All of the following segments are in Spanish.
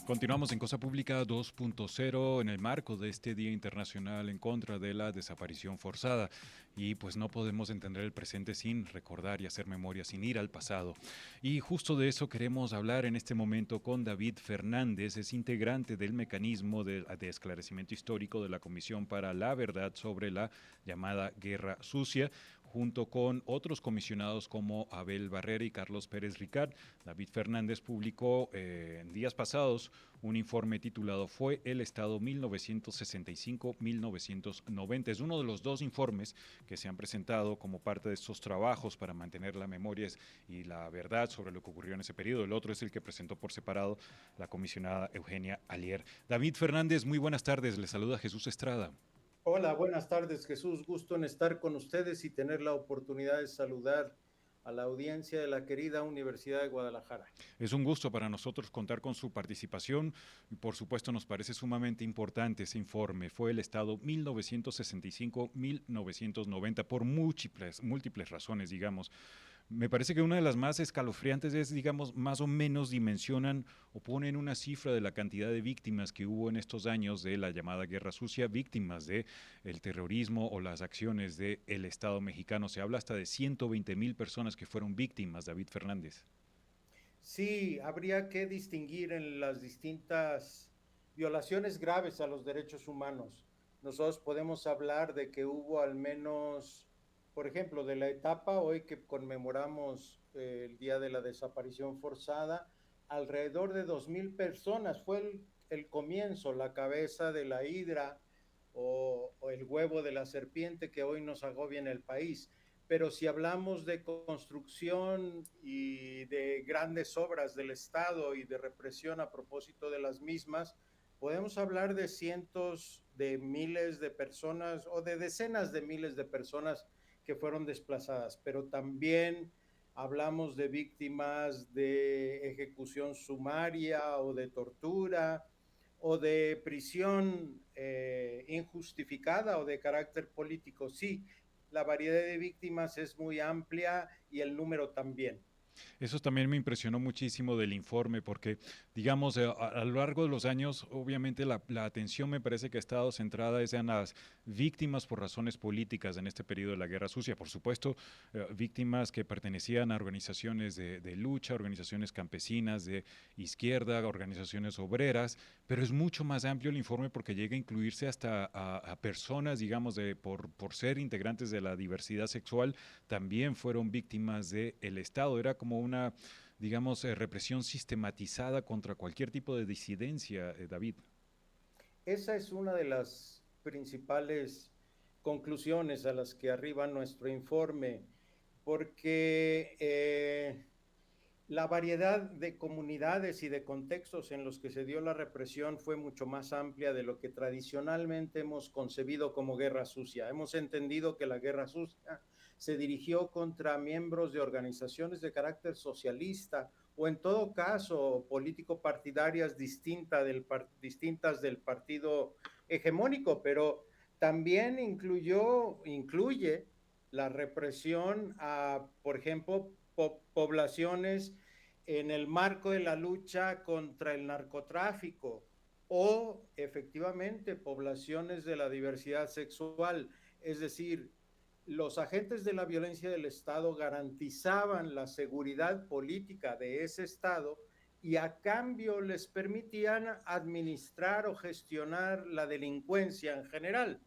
Continuamos en Cosa Pública 2.0 en el marco de este Día Internacional en contra de la desaparición forzada. Y pues no podemos entender el presente sin recordar y hacer memoria, sin ir al pasado. Y justo de eso queremos hablar en este momento con David Fernández, es integrante del mecanismo de esclarecimiento histórico de la Comisión para la Verdad sobre la llamada Guerra Sucia, junto con otros comisionados como Abel Barrera y Carlos Pérez Ricard. David Fernández publicó en días pasados un informe titulado Fue el Estado 1965-1990. Es uno de los dos informes que se han presentado como parte de estos trabajos para mantener la memoria y la verdad sobre lo que ocurrió en ese periodo. El otro es el que presentó por separado la comisionada Eugenia Alier. David Fernández, muy buenas tardes. Le saluda Jesús Estrada. Hola, buenas tardes, Jesús. Gusto en estar con ustedes y tener la oportunidad de saludar a la audiencia de la querida Universidad de Guadalajara. Es un gusto para nosotros contar con su participación y por supuesto nos parece sumamente importante ese informe. Fue el Estado 1965-1990 por múltiples razones, digamos. Me parece que una de las más escalofriantes es, digamos, más o menos dimensionan o ponen una cifra de la cantidad de víctimas que hubo en estos años de la llamada Guerra Sucia, víctimas de el terrorismo o las acciones del Estado mexicano. Se habla hasta de 120,000 personas que fueron víctimas, David Fernández. Sí, habría que distinguir en las distintas violaciones graves a los derechos humanos. Nosotros podemos hablar de que hubo al menos, por ejemplo, de la etapa hoy que conmemoramos el Día de la Desaparición Forzada, alrededor de 2,000 personas. Fue el comienzo, la cabeza de la hidra o el huevo de la serpiente que hoy nos agobia en el país. Pero si hablamos de construcción y de grandes obras del Estado y de represión a propósito de las mismas, podemos hablar de cientos de miles de personas o de decenas de miles de personas que fueron desplazadas, pero también hablamos de víctimas de ejecución sumaria o de tortura o de prisión injustificada o de carácter político. Sí, la variedad de víctimas es muy amplia y el número también. Eso también me impresionó muchísimo del informe porque, digamos, a lo largo de los años, obviamente la atención me parece que ha estado centrada en las víctimas por razones políticas en este periodo de la Guerra Sucia. Por supuesto, víctimas que pertenecían a organizaciones de lucha, organizaciones campesinas, de izquierda, organizaciones obreras, pero es mucho más amplio el informe porque llega a incluirse hasta a personas, digamos, por ser integrantes de la diversidad sexual, también fueron víctimas del Estado. Era como una, digamos, represión sistematizada contra cualquier tipo de disidencia, David. Esa es una de las principales conclusiones a las que arriba nuestro informe, porque la variedad de comunidades y de contextos en los que se dio la represión fue mucho más amplia de lo que tradicionalmente hemos concebido como guerra sucia. Hemos entendido que la guerra sucia se dirigió contra miembros de organizaciones de carácter socialista o en todo caso político partidarias distintas del partido hegemónico, pero también incluye la represión a, por ejemplo, poblaciones en el marco de la lucha contra el narcotráfico o efectivamente poblaciones de la diversidad sexual. Es decir, los agentes de la violencia del Estado garantizaban la seguridad política de ese Estado y a cambio les permitían administrar o gestionar la delincuencia en general,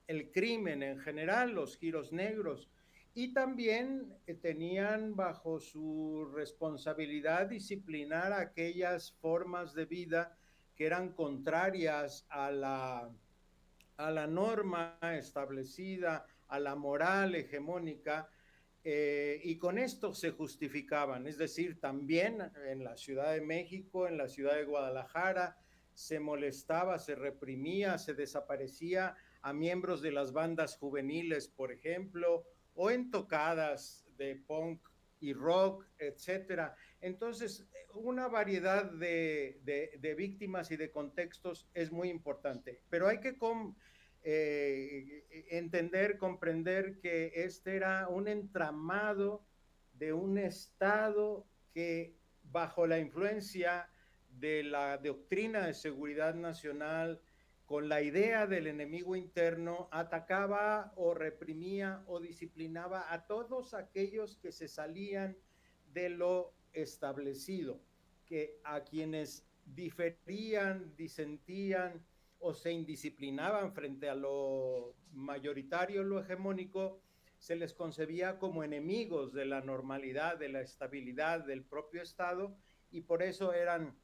el crimen en general, los giros negros, y también tenían bajo su responsabilidad disciplinar aquellas formas de vida que eran contrarias a la norma establecida, a la moral hegemónica, y con esto se justificaban. Es decir, también en la Ciudad de México, en la Ciudad de Guadalajara, se molestaba, se reprimía, se desaparecía a miembros de las bandas juveniles, por ejemplo, o en tocadas de punk y rock, etcétera. Entonces, una variedad de víctimas y de contextos es muy importante, pero hay que entender, comprender que este era un entramado de un Estado que bajo la influencia de la doctrina de seguridad nacional, con la idea del enemigo interno, atacaba o reprimía o disciplinaba a todos aquellos que se salían de lo establecido, que a quienes diferían, disentían o se indisciplinaban frente a lo mayoritario, lo hegemónico, se les concebía como enemigos de la normalidad, de la estabilidad del propio Estado, y por eso eran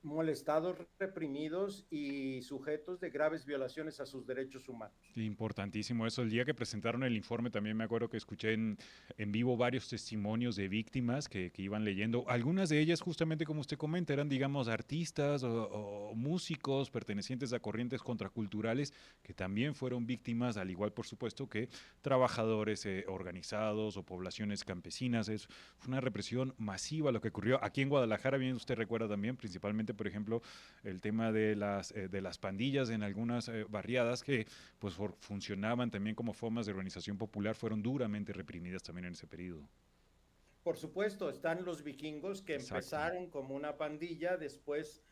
molestados, reprimidos y sujetos de graves violaciones a sus derechos humanos. Importantísimo eso. El día que presentaron el informe también me acuerdo que escuché en vivo varios testimonios de víctimas que iban leyendo. Algunas de ellas, justamente como usted comenta, eran, digamos, artistas o músicos pertenecientes a corrientes contraculturales que también fueron víctimas, al igual, por supuesto, que trabajadores organizados o poblaciones campesinas. Fue una represión masiva lo que ocurrió aquí en Guadalajara. Bien, usted recuerda también, principalmente, por ejemplo, el tema de las pandillas en algunas barriadas que pues funcionaban también como formas de organización popular, fueron duramente reprimidas también en ese periodo. Por supuesto, están los vikingos que Exacto. empezaron como una pandilla, después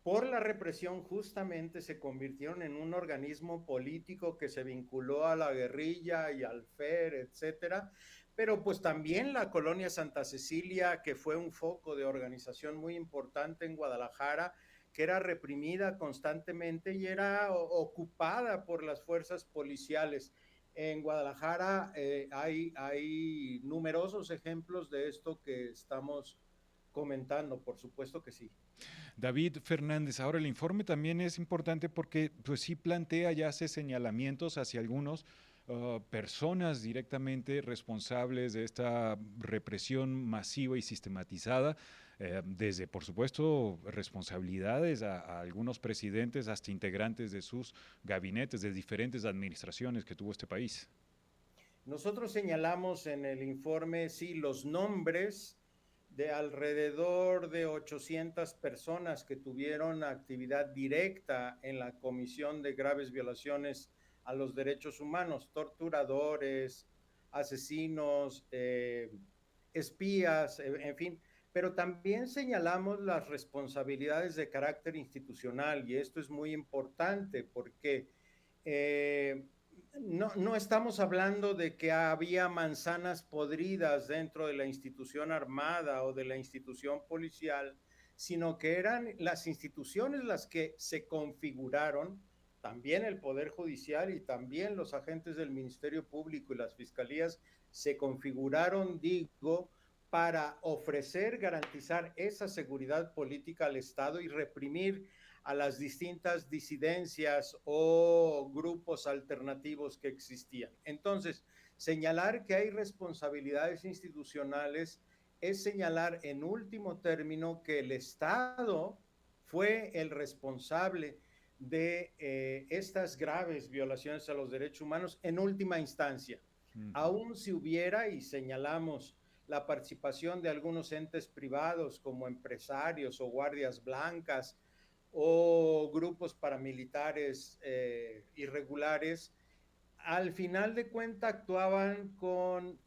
por la represión justamente se convirtieron en un organismo político que se vinculó a la guerrilla y al FER, etcétera. Pero pues también la colonia Santa Cecilia, que fue un foco de organización muy importante en Guadalajara, que era reprimida constantemente y era ocupada por las fuerzas policiales. En Guadalajara hay numerosos ejemplos de esto que estamos comentando, por supuesto que sí. David Fernández, ahora el informe también es importante porque pues sí plantea y hace señalamientos hacia algunos personas directamente responsables de esta represión masiva y sistematizada, desde, por supuesto, responsabilidades a algunos presidentes hasta integrantes de sus gabinetes, de diferentes administraciones que tuvo este país. Nosotros señalamos en el informe, sí, los nombres de alrededor de 800 personas que tuvieron actividad directa en la comisión de graves violaciones a los derechos humanos, torturadores, asesinos, espías, en fin, pero también señalamos las responsabilidades de carácter institucional y esto es muy importante porque no estamos hablando de que había manzanas podridas dentro de la institución armada o de la institución policial, sino que eran las instituciones las que se configuraron, también el Poder Judicial y también los agentes del Ministerio Público y las fiscalías se configuraron, digo, para ofrecer, garantizar esa seguridad política al Estado y reprimir a las distintas disidencias o grupos alternativos que existían. Entonces, señalar que hay responsabilidades institucionales es señalar en último término que el Estado fue el responsable de estas graves violaciones a los derechos humanos en última instancia. Uh -huh. Aún si hubiera, y señalamos la participación de algunos entes privados como empresarios o guardias blancas o grupos paramilitares irregulares, al final de cuentas actuaban con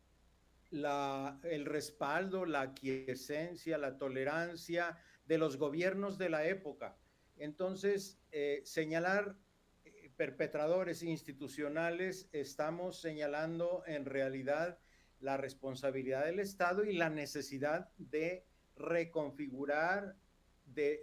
el respaldo, la aquiescencia, la tolerancia de los gobiernos de la época. Entonces, señalar perpetradores institucionales, estamos señalando en realidad la responsabilidad del Estado y la necesidad de reconfigurar, de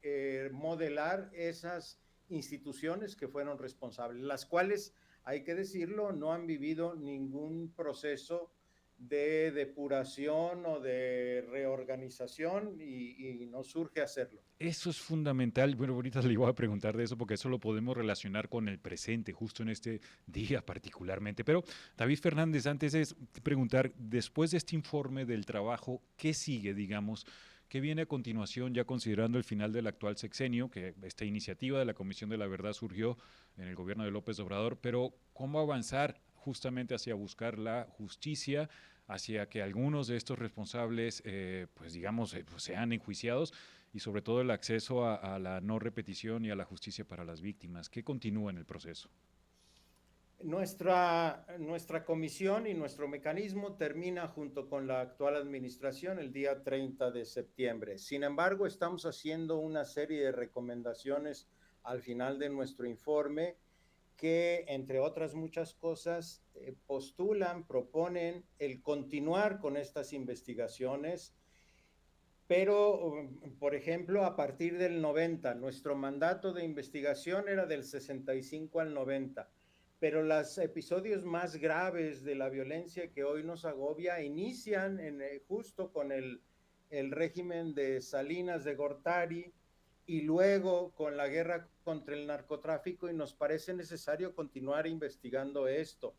remodelar esas instituciones que fueron responsables, las cuales, hay que decirlo, no han vivido ningún proceso de depuración o de reorganización y no surge hacerlo. Eso es fundamental. Bueno, ahorita le iba a preguntar de eso porque eso lo podemos relacionar con el presente, justo en este día particularmente. Pero David Fernández, antes de preguntar, después de este informe del trabajo, ¿qué sigue, digamos? ¿Qué viene a continuación, ya considerando el final del actual sexenio, que esta iniciativa de la Comisión de la Verdad surgió en el gobierno de López Obrador, pero cómo avanzar justamente hacia buscar la justicia, hacia que algunos de estos responsables, pues digamos, pues sean enjuiciados y sobre todo el acceso a la no repetición y a la justicia para las víctimas? ¿Qué continúa en el proceso? Nuestra comisión y nuestro mecanismo termina junto con la actual administración el día 30 de septiembre. Sin embargo, estamos haciendo una serie de recomendaciones al final de nuestro informe que, entre otras muchas cosas, proponen el continuar con estas investigaciones, pero, por ejemplo, a partir del 90, nuestro mandato de investigación era del 65 al 90, pero los episodios más graves de la violencia que hoy nos agobia inician justo con el régimen de Salinas de Gortari y luego con la guerra contra el narcotráfico, y nos parece necesario continuar investigando esto.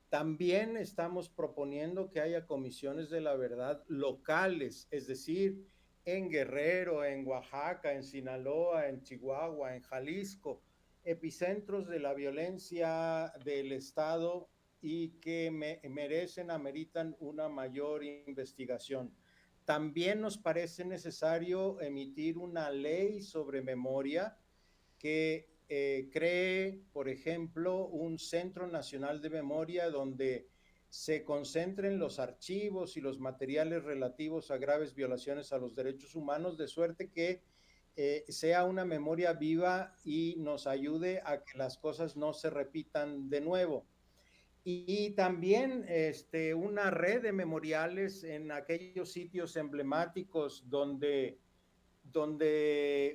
También estamos proponiendo que haya comisiones de la verdad locales, es decir, en Guerrero, en Oaxaca, en Sinaloa, en Chihuahua, en Jalisco, epicentros de la violencia del Estado y que ameritan una mayor investigación. También nos parece necesario emitir una ley sobre memoria que cree, por ejemplo, un Centro Nacional de Memoria donde se concentren los archivos y los materiales relativos a graves violaciones a los derechos humanos, de suerte que sea una memoria viva y nos ayude a que las cosas no se repitan de nuevo. Y también una red de memoriales en aquellos sitios emblemáticos donde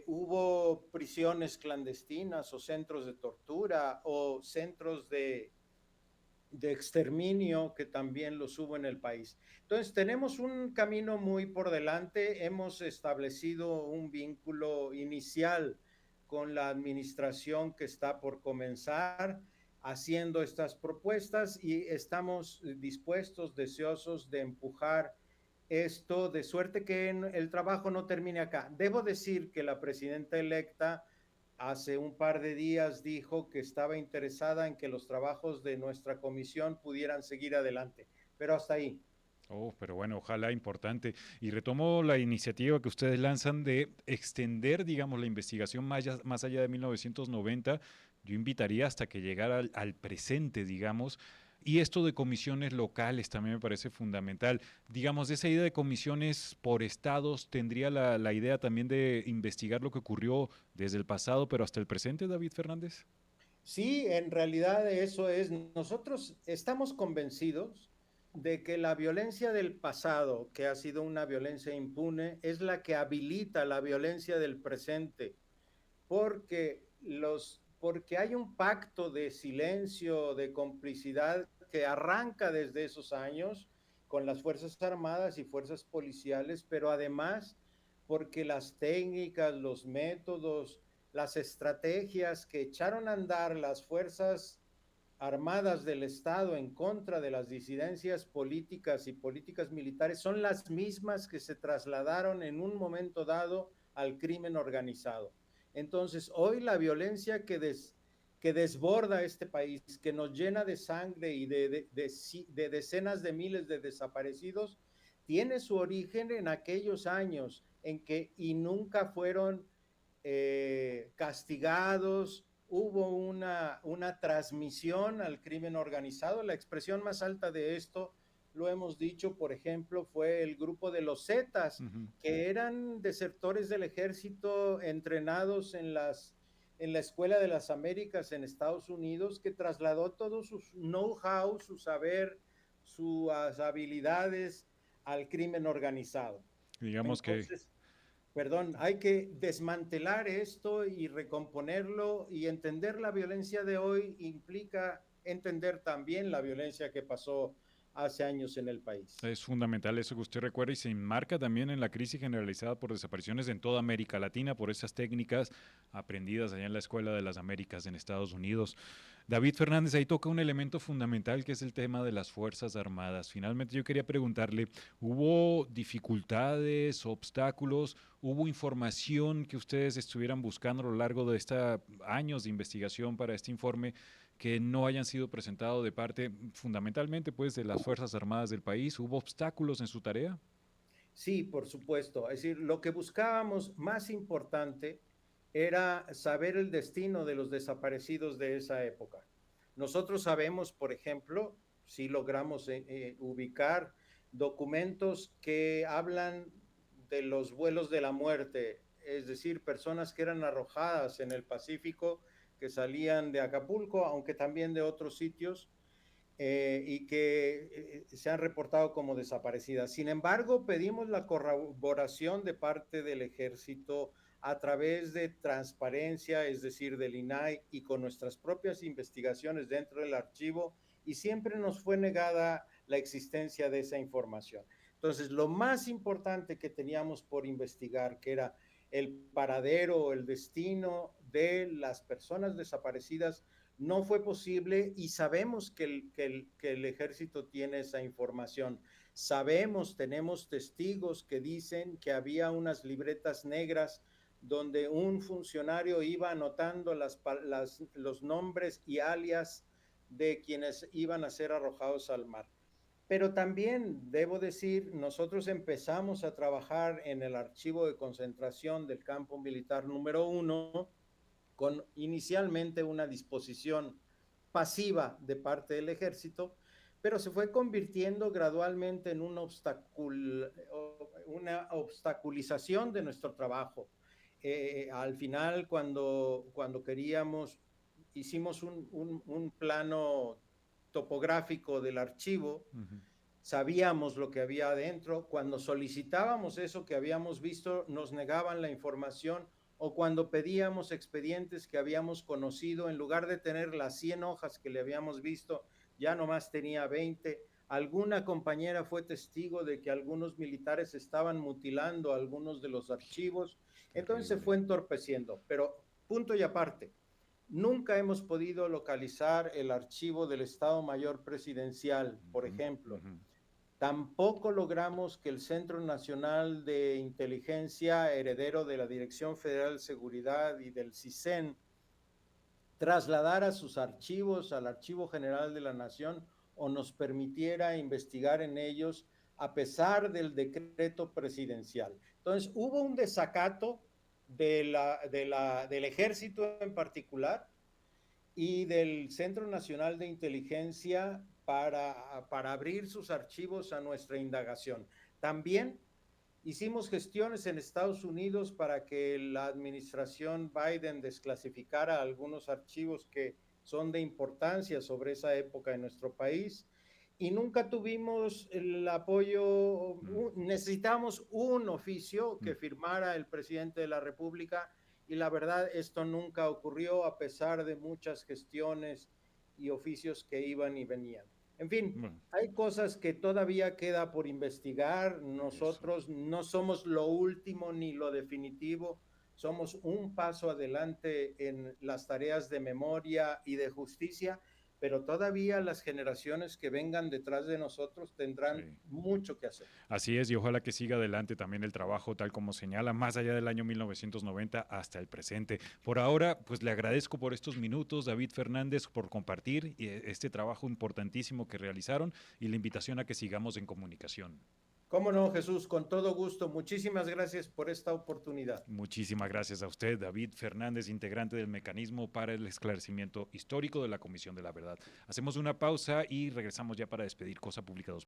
hubo prisiones clandestinas o centros de tortura o centros de exterminio, que también los hubo en el país. Entonces, tenemos un camino muy por delante. Hemos establecido un vínculo inicial con la administración que está por comenzar haciendo estas propuestas, y estamos dispuestos, deseosos de empujar esto, de suerte que el trabajo no termine acá. Debo decir que la presidenta electa hace un par de días dijo que estaba interesada en que los trabajos de nuestra comisión pudieran seguir adelante, pero hasta ahí. Oh, pero bueno, ojalá importante. Y retomo la iniciativa que ustedes lanzan de extender, digamos, la investigación más allá de 1990. Yo invitaría hasta que llegara al presente, digamos. Y esto de comisiones locales también me parece fundamental. Digamos, esa idea de comisiones por estados tendría la idea también de investigar lo que ocurrió desde el pasado, pero hasta el presente, David Fernández. Sí, en realidad eso es. Nosotros estamos convencidos de que la violencia del pasado, que ha sido una violencia impune, es la que habilita la violencia del presente, porque hay un pacto de silencio, de complicidad que arranca desde esos años con las Fuerzas Armadas y Fuerzas Policiales, pero además porque las técnicas, los métodos, las estrategias que echaron a andar las Fuerzas Armadas del Estado en contra de las disidencias políticas y políticas militares son las mismas que se trasladaron en un momento dado al crimen organizado. Entonces, hoy la violencia que desborda este país, que nos llena de sangre y de decenas de miles de desaparecidos, tiene su origen en aquellos años en que y nunca fueron castigados. Hubo una transmisión al crimen organizado. La expresión más alta de esto, lo hemos dicho, por ejemplo, fue el grupo de los Zetas, Uh -huh. que eran desertores del ejército entrenados en la Escuela de las Américas en Estados Unidos, que trasladó todo su know-how, su saber, sus habilidades al crimen organizado. Digamos que Entonces, perdón, hay que desmantelar esto y recomponerlo, y entender la violencia de hoy implica entender también la violencia que pasó hace años en el país. es fundamental eso que usted recuerda y se enmarca también en la crisis generalizada por desapariciones en toda América Latina por esas técnicas aprendidas allá en la Escuela de las Américas en Estados Unidos. David Fernández ahí toca un elemento fundamental que es el tema de las Fuerzas Armadas. Finalmente yo quería preguntarle, ¿hubo dificultades, obstáculos, hubo información que ustedes estuvieran buscando a lo largo de estos años de investigación para este informe que no hayan sido presentados de parte fundamentalmente pues de las Fuerzas Armadas del país? ¿Hubo obstáculos en su tarea? Sí, por supuesto. Es decir, lo que buscábamos más importante era saber el destino de los desaparecidos de esa época. Nosotros sabemos, por ejemplo, si logramos ubicar documentos que hablan de los vuelos de la muerte, es decir, personas que eran arrojadas en el Pacífico, que salían de Acapulco, aunque también de otros sitios, y que se han reportado como desaparecidas. Sin embargo, pedimos la corroboración de parte del ejército a través de transparencia, es decir, del INAI, y con nuestras propias investigaciones dentro del archivo, y siempre nos fue negada la existencia de esa información. Entonces, lo más importante que teníamos por investigar, que era el paradero, el destino de las personas desaparecidas, no fue posible, y sabemos que el ejército tiene esa información. Sabemos, tenemos testigos que dicen que había unas libretas negras donde un funcionario iba anotando los nombres y alias de quienes iban a ser arrojados al mar. Pero también, debo decir, nosotros empezamos a trabajar en el archivo de concentración del campo militar número 1 con inicialmente una disposición pasiva de parte del ejército, pero se fue convirtiendo gradualmente en una obstaculización de nuestro trabajo. Al final, cuando queríamos, hicimos un plano topográfico del archivo, sabíamos lo que había adentro. Cuando solicitábamos eso que habíamos visto, nos negaban la información, o cuando pedíamos expedientes que habíamos conocido, en lugar de tener las 100 hojas que le habíamos visto, ya nomás tenía 20. Alguna compañera fue testigo de que algunos militares estaban mutilando algunos de los archivos. Entonces se fue entorpeciendo, pero punto y aparte. Nunca hemos podido localizar el archivo del Estado Mayor Presidencial, por ejemplo. Tampoco logramos que el Centro Nacional de Inteligencia, heredero de la Dirección Federal de Seguridad y del CISEN, trasladara sus archivos al Archivo General de la Nación o nos permitiera investigar en ellos a pesar del decreto presidencial. Entonces, hubo un desacato del ejército en particular y del Centro Nacional de Inteligencia para abrir sus archivos a nuestra indagación. También hicimos gestiones en Estados Unidos para que la administración Biden desclasificara algunos archivos que son de importancia sobre esa época en nuestro país, y nunca tuvimos el apoyo. Necesitamos un oficio que firmara el presidente de la República, y la verdad esto nunca ocurrió a pesar de muchas gestiones y oficios que iban y venían. En fin, hay cosas que todavía queda por investigar. Nosotros no somos lo último ni lo definitivo, somos un paso adelante en las tareas de memoria y de justicia, pero todavía las generaciones que vengan detrás de nosotros tendrán mucho que hacer. Así es, y ojalá que siga adelante también el trabajo, tal como señala, más allá del año 1990 hasta el presente. Por ahora, pues le agradezco por estos minutos, David Fernández, por compartir este trabajo importantísimo que realizaron, y la invitación a que sigamos en comunicación. ¿Cómo no, Jesús? Con todo gusto. Muchísimas gracias por esta oportunidad. Muchísimas gracias a usted, David Fernández, integrante del Mecanismo para el Esclarecimiento Histórico de la Comisión de la Verdad. Hacemos una pausa y regresamos ya para despedir Cosa Pública 2.